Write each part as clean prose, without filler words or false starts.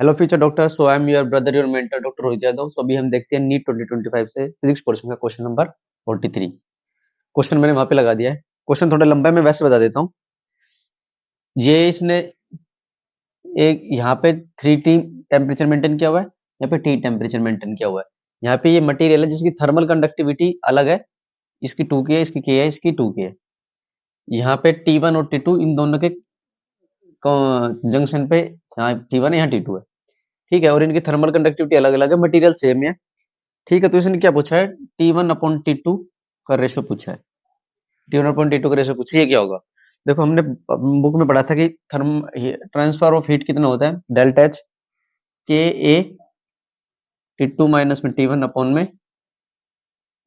Hello future doctor, so I am your brother your mentor doctor Rohit Yadav. So अभी हम देखते हैं नीट 2025 से फिजिक्स पोर्शन का क्वेश्चन नंबर 43। क्वेश्चन मैंने वहां पे लगा दिया है। क्वेश्चन थोड़ा लंबा है, मैं वैसे बता देता हूँ। ये इसने एक यहाँ पे 3T टेम्परेचर मेंटेन किया हुआ है, यहाँ पे T टेम्परेचर मेंटेन किया हुआ है। यहाँ पे ये मटेरियल है जिसकी थर्मल कंडक्टिविटी अलग है, इसकी 2 की है, इसकी K है, इसकी 2 की है। यहाँ पे T1 और T2 इन दोनों के जंक्शन पे, यहाँ T1 है, यहाँ T2 है। ठीक है, और इनकी थर्मल कंडक्टिविटी अलग अलग है, मटेरियल सेम है। ठीक है, तो इसने क्या पूछा है, T1/T2 का रेशो पूछा है। T1/T2 का रेशो पूछा है, ये क्या होगा? देखो, हमने बुक में पढ़ा था कि ट्रांसफर ऑफ हीट कितना होता है, डेल्टा एच के ए T2 माइनस में T1 अपॉन में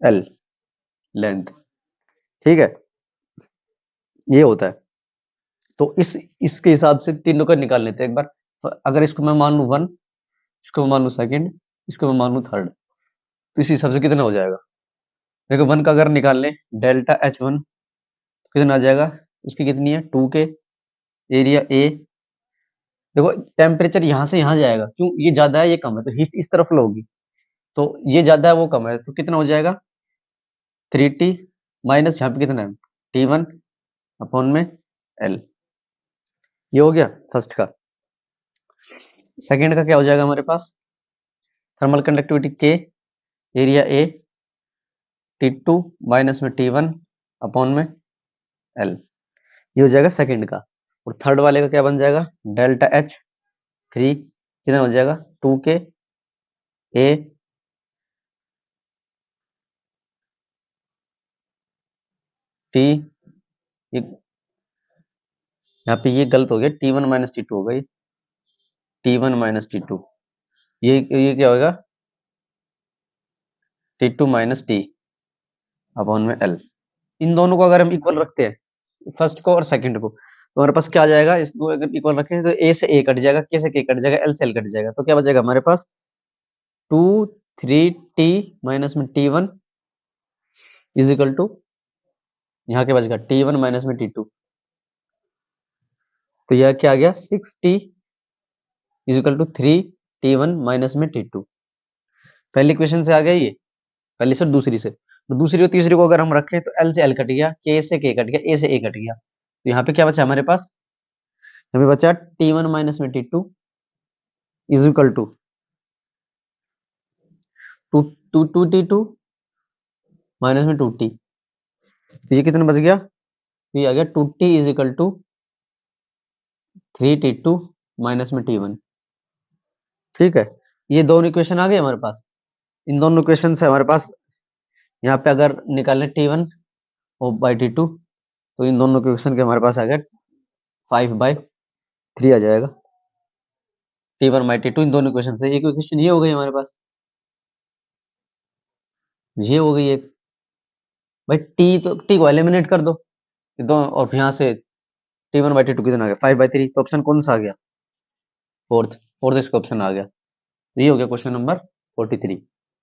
एल लेंथ। ठीक है, ये होता है। तो इसके हिसाब से तीनों का निकाल लेते हैं एक बार। अगर इसको मैं मान लूं 1, इसको मैं मान लूं सेकेंड, इसको मैं मान लूं थर्ड, तो इस हिसाब से कितना हो जाएगा? देखो, 1 का अगर निकाल लें, डेल्टा H1 कितना आ जाएगा? इसकी कितनी है, 2 के। एरिया ए, देखो टेम्परेचर यहाँ से यहाँ जाएगा, क्यों? ये ज्यादा है, ये कम है, तो हीट इस तरफ फ्लो होगी। तो ये ज्यादा है, वो कम है, तो कितना हो जाएगा? 3T माइनस यहाँ पे कितना है, T1 अपॉन में एल। ये हो गया फर्स्ट का। सेकेंड का क्या हो जाएगा हमारे पास? थर्मल कंडक्टिविटी के, एरिया ए, T2 माइनस में T1 अपॉन में एल। ये हो जाएगा सेकेंड का। और थर्ड वाले का क्या बन जाएगा? डेल्टा H3 कितना हो जाएगा? 2 के ए टी, यहाँ पे ये गलत हो गया, T1 माइनस T2 होगा ये, T1 माइनस T2। ये क्या होगा? T2 माइनस T अपॉन में L। इन दोनों को अगर हम इक्वल रखते हैं, फर्स्ट को और सेकंड को, तो हमारे पास क्या आ जाएगा? इसको अगर इक्वल रखें तो A से A कट जाएगा, K से K कट जाएगा, L से L कट जाएगा, तो क्या बचेगा हमारे पास? 2-3T माइनस में T1 इज इक्वल टू, यहाँ क्या बचेगा? T1 माइनस में T2, तो यह क्या आ गया? 6T is equal to 3T1 minus में T2। पहली इक्वेशन से आ गया ये, पहली से दूसरी से। तो दूसरी और तीसरी को अगर हम रखें तो L से L कट गया, K से K कट गया, A से A कट गया, तो यहाँ पे क्या बचा हमारे पास? हमें बचा T1 माइनस में T2 is equal to 2T2 minus में 2T। तो ये कितना बच गया? तो ये आ गया 2T is equal to 3T2 minus में T1। ठीक है, ये दोनों इक्वेशन आ गए हमारे पास। इन दोनों इक्वेशन से हमारे पास यहाँ पे अगर निकालें T1 और बाई T2, तो इन दोनों इक्वेशन के हमारे पास आ गया 5/3 आ जाएगा। T1 बाई T2 इन दोनों इक्वेशन से, एक इक्वेशन ये हो गई हमारे पास, ये हो गई एक। भाई टी को एलिमिनेट कर दो, ये दो, और यहाँ से T1/T2 कितना आ गया? 5/3। तो ऑप्शन कौन सा आ गया? फोर्थ। फोर्थ इसका ऑप्शन आ गया। ये हो गया क्वेश्चन नंबर 43।